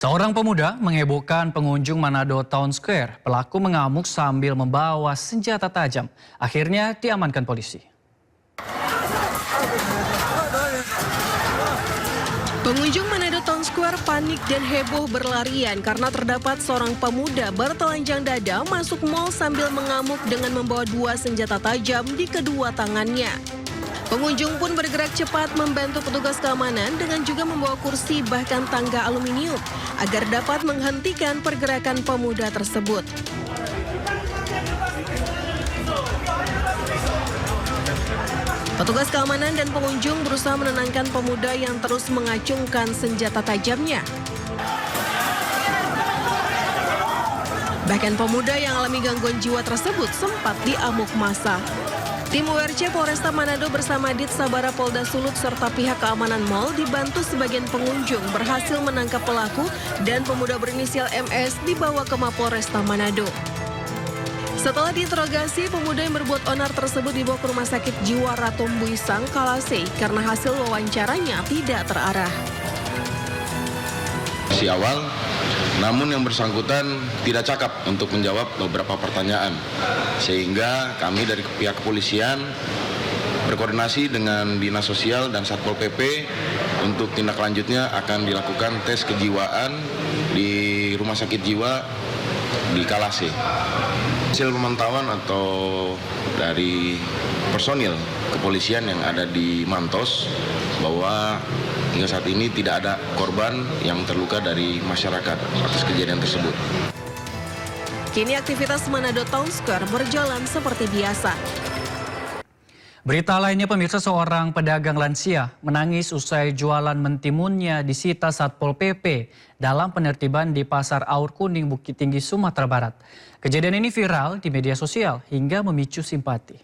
Seorang pemuda menghebohkan pengunjung Manado Town Square. Pelaku mengamuk sambil membawa senjata tajam. Akhirnya diamankan polisi. Pengunjung Manado Town Square panik dan heboh berlarian karena terdapat seorang pemuda bertelanjang dada masuk mal sambil mengamuk dengan membawa dua senjata tajam di kedua tangannya. Pengunjung pun bergerak cepat membantu petugas keamanan dengan juga membawa kursi bahkan tangga aluminium agar dapat menghentikan pergerakan pemuda tersebut. Petugas keamanan dan pengunjung berusaha menenangkan pemuda yang terus mengacungkan senjata tajamnya. Bahkan pemuda yang alami gangguan jiwa tersebut sempat diamuk massa. Tim URC Polresta Manado bersama Dit Sabara Polda Sulut serta pihak keamanan mal dibantu sebagian pengunjung berhasil menangkap pelaku dan pemuda berinisial MS dibawa ke Mapolresta Manado. Setelah diinterogasi, pemuda yang berbuat onar tersebut dibawa ke Rumah Sakit Jiwa Ratumbuisang, Kalase karena hasil wawancaranya tidak terarah. Si awal, namun yang bersangkutan tidak cakap untuk menjawab beberapa pertanyaan. Sehingga kami dari pihak kepolisian berkoordinasi dengan Dinas Sosial dan Satpol PP untuk tindak lanjutnya akan dilakukan tes kejiwaan di Rumah Sakit Jiwa di Kalase. Hasil pemantauan atau dari personil kepolisian yang ada di Mantos bahwa hingga saat ini tidak ada korban yang terluka dari masyarakat atas kejadian tersebut. Kini aktivitas Manado Town Square berjalan seperti biasa. Berita lainnya, pemirsa, seorang pedagang lansia menangis usai jualan mentimunnya disita Satpol PP dalam penertiban di Pasar Aur Kuning, Bukit Tinggi, Sumatera Barat. Kejadian ini viral di media sosial hingga memicu simpati.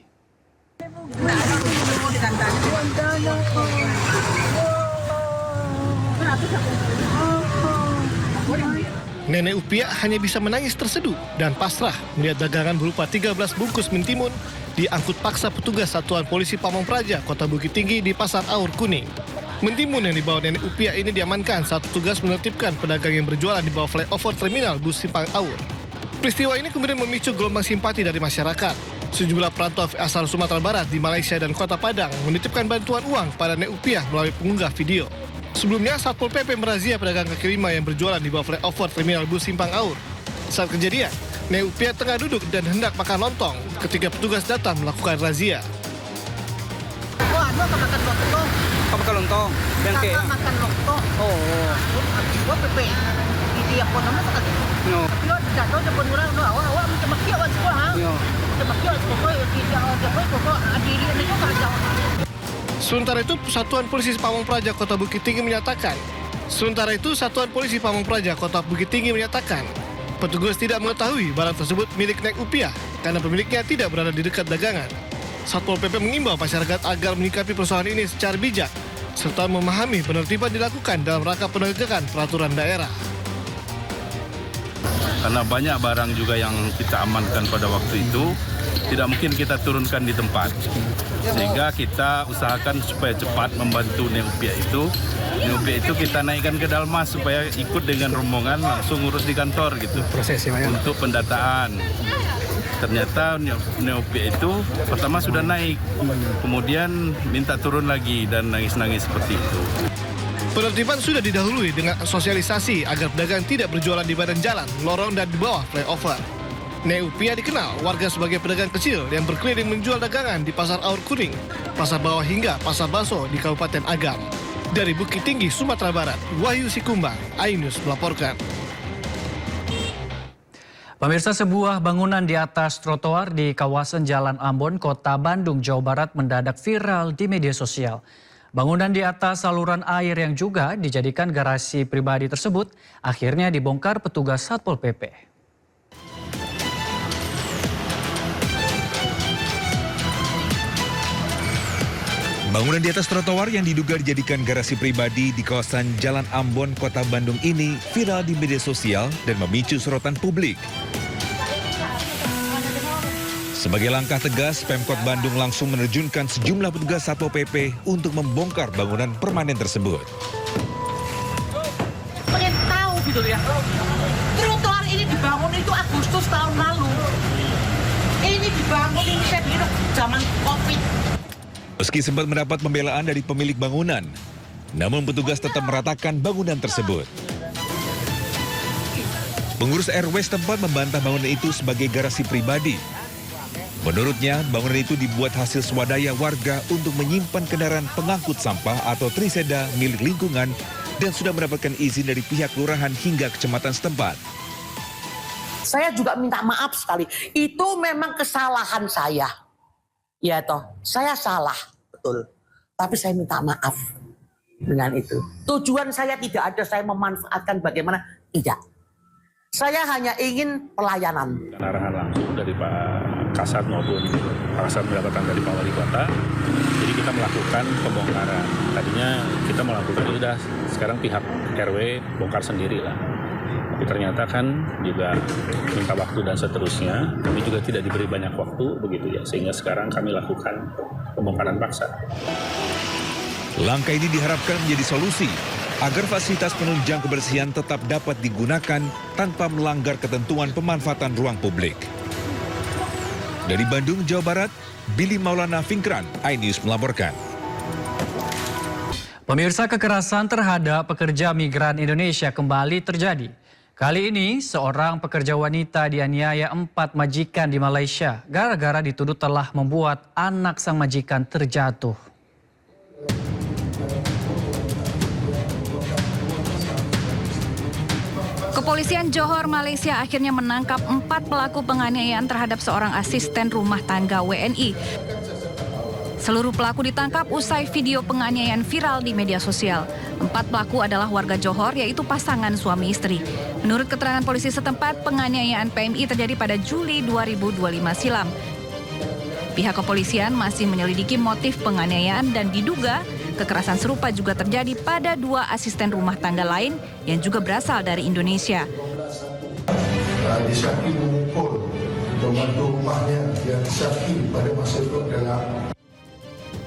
Nenek Upia hanya bisa menangis terseduh dan pasrah melihat dagangan berupa 13 bungkus mentimun diangkut paksa petugas Satuan Polisi Pamong Praja, Kota Bukit Tinggi di Pasar Aur Kuning. Mentimun yang dibawa Nenek Upia ini diamankan saat petugas menertibkan pedagang yang berjualan di bawah flyover terminal bus Simpang Aur. Peristiwa ini kemudian memicu gelombang simpati dari masyarakat. Sejumlah perantau asal Sumatera Barat di Malaysia dan Kota Padang menitipkan bantuan uang pada Nenek Upia melalui pengunggah video. Sebelumnya, Satpol PP merazia pedagang kaki lima yang berjualan di bawah flyover terminal bus Simpang Aur. Saat kejadian, Nenek Upia tengah duduk dan hendak makan lontong ketika petugas datang melakukan razia. Wah, aku akan makan lontong. Kamu makan lontong? Bengke? Kakak makan lontong. Oh. Gua pepe. Ini apa nama sekali? No. Tapi lo jatuh depan orang lo awak macam makian wan sekolah. Yo. Macam makian sekolah tidak ada kok adili ini juga jauh. Sementara itu, Satuan Polisi Pamong Praja Kota Bukit Tinggi menyatakan, petugas tidak mengetahui barang tersebut milik Nenek Upia karena pemiliknya tidak berada di dekat dagangan. Satpol PP mengimbau masyarakat agar menyikapi persoalan ini secara bijak serta memahami penertiban dilakukan dalam rangka penegakan peraturan daerah. Karena banyak barang juga yang kita amankan pada waktu itu, tidak mungkin kita turunkan di tempat. Sehingga kita usahakan supaya cepat membantu Nenek Upia itu. Nenek Upia itu kita naikkan ke Dalmas supaya ikut dengan rombongan langsung urus di kantor gitu. Untuk pendataan. Ternyata Nenek Upia itu pertama sudah naik, kemudian minta turun lagi dan nangis-nangis seperti itu. Penertiban sudah didahului dengan sosialisasi agar pedagang tidak berjualan di badan jalan, lorong dan di bawah flyover. Nenek Upia dikenal warga sebagai pedagang kecil yang berkeliling menjual dagangan di Pasar Aur Kuning, Pasar Bawah hingga Pasar Baso di Kabupaten Agam. Dari Bukit Tinggi, Sumatera Barat, Wahyu Sikumbang, iNews melaporkan. Pemirsa, sebuah bangunan di atas trotoar di kawasan Jalan Ambon, Kota Bandung, Jawa Barat mendadak viral di media sosial. Bangunan di atas saluran air yang juga dijadikan garasi pribadi tersebut akhirnya dibongkar petugas Satpol PP. Bangunan di atas trotoar yang diduga dijadikan garasi pribadi di kawasan Jalan Ambon, Kota Bandung ini viral di media sosial dan memicu sorotan publik. Sebagai langkah tegas, Pemkot Bandung langsung menerjunkan sejumlah petugas Satpol PP untuk membongkar bangunan permanen tersebut. Pengen tahu gitu ya. Trotoar ini dibangun itu Agustus tahun lalu. Ini dibangun ini saya kira zaman Covid. Meski sempat mendapat pembelaan dari pemilik bangunan, namun petugas tetap meratakan bangunan tersebut. Pengurus RW setempat membantah bangunan itu sebagai garasi pribadi. Menurutnya, bangunan itu dibuat hasil swadaya warga untuk menyimpan kendaraan pengangkut sampah atau triseda milik lingkungan dan sudah mendapatkan izin dari pihak kelurahan hingga kecamatan setempat. Saya juga minta maaf sekali. Itu memang kesalahan saya. Ya toh, saya salah, betul. Tapi saya minta maaf dengan itu. Tujuan saya tidak ada saya memanfaatkan bagaimana, tidak. Saya hanya ingin pelayanan. Arahan langsung dari Pak Kasat maupun Pak Kasat mendapatkan dari Pak Wali Kota. Jadi kita melakukan pembongkaran. Tadinya kita melakukan sudah, sekarang pihak RW bongkar sendiri lah. Tapi ternyata kan juga minta waktu dan seterusnya. Kami juga tidak diberi banyak waktu begitu ya. Sehingga sekarang kami lakukan pembongkaran paksa. Langkah ini diharapkan menjadi solusi agar fasilitas penunjang kebersihan tetap dapat digunakan tanpa melanggar ketentuan pemanfaatan ruang publik. Dari Bandung, Jawa Barat, Billy Maulana Fingkran, iNews melaporkan. Pemirsa, kekerasan terhadap pekerja migran Indonesia kembali terjadi. Kali ini, seorang pekerja wanita dianiaya 4 majikan di Malaysia gara-gara dituduh telah membuat anak sang majikan terjatuh. Kepolisian Johor, Malaysia akhirnya menangkap 4 pelaku penganiayaan terhadap seorang asisten rumah tangga WNI. Seluruh pelaku ditangkap usai video penganiayaan viral di media sosial. 4 pelaku adalah warga Johor, yaitu pasangan suami istri. Menurut keterangan polisi setempat, penganiayaan PMI terjadi pada Juli 2025 silam. Pihak kepolisian masih menyelidiki motif penganiayaan dan diduga kekerasan serupa juga terjadi pada 2 asisten rumah tangga lain yang juga berasal dari Indonesia. Disyaki memukul pembantu rumahnya yang disyaki pada masa itu adalah.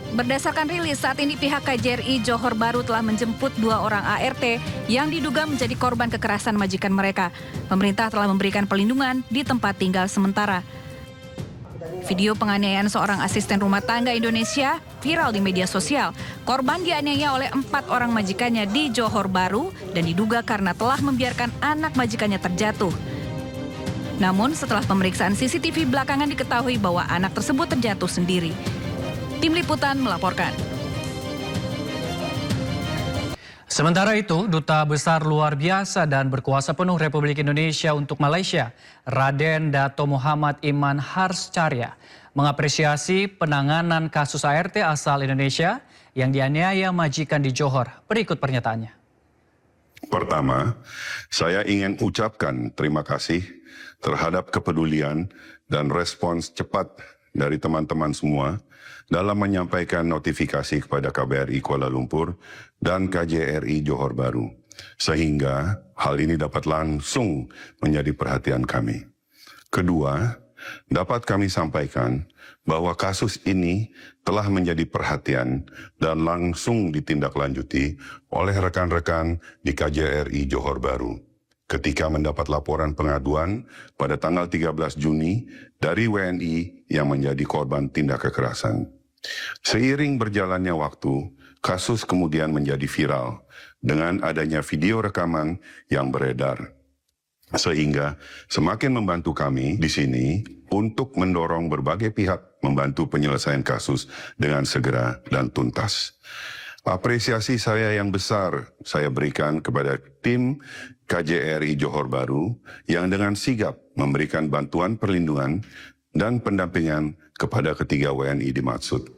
Berdasarkan rilis, saat ini pihak KJRI Johor Bahru telah menjemput 2 orang ART yang diduga menjadi korban kekerasan majikan mereka. Pemerintah telah memberikan perlindungan di tempat tinggal sementara. Video penganiayaan seorang asisten rumah tangga Indonesia viral di media sosial. Korban dianiaya oleh 4 orang majikannya di Johor Bahru dan diduga karena telah membiarkan anak majikannya terjatuh. Namun setelah pemeriksaan CCTV belakangan diketahui bahwa anak tersebut terjatuh sendiri. Tim Liputan melaporkan. Sementara itu, Duta Besar Luar Biasa dan Berkuasa Penuh Republik Indonesia untuk Malaysia, Raden Dato Muhammad Iman Harscarya, mengapresiasi penanganan kasus ART asal Indonesia yang dianiaya majikan di Johor. Berikut pernyataannya. Pertama, saya ingin ucapkan terima kasih terhadap kepedulian dan respons cepat dari teman-teman semua dalam menyampaikan notifikasi kepada KBRI Kuala Lumpur dan KJRI Johor Bahru, sehingga hal ini dapat langsung menjadi perhatian kami. Kedua, dapat kami sampaikan bahwa kasus ini telah menjadi perhatian dan langsung ditindaklanjuti oleh rekan-rekan di KJRI Johor Bahru ketika mendapat laporan pengaduan pada tanggal 13 Juni dari WNI yang menjadi korban tindak kekerasan. Seiring berjalannya waktu, kasus kemudian menjadi viral dengan adanya video rekaman yang beredar. Sehingga semakin membantu kami di sini untuk mendorong berbagai pihak membantu penyelesaian kasus dengan segera dan tuntas. Apresiasi saya yang besar saya berikan kepada tim KJRI Johor Bahru yang dengan sigap memberikan bantuan perlindungan dan pendampingan kepada ketiga WNI dimaksud.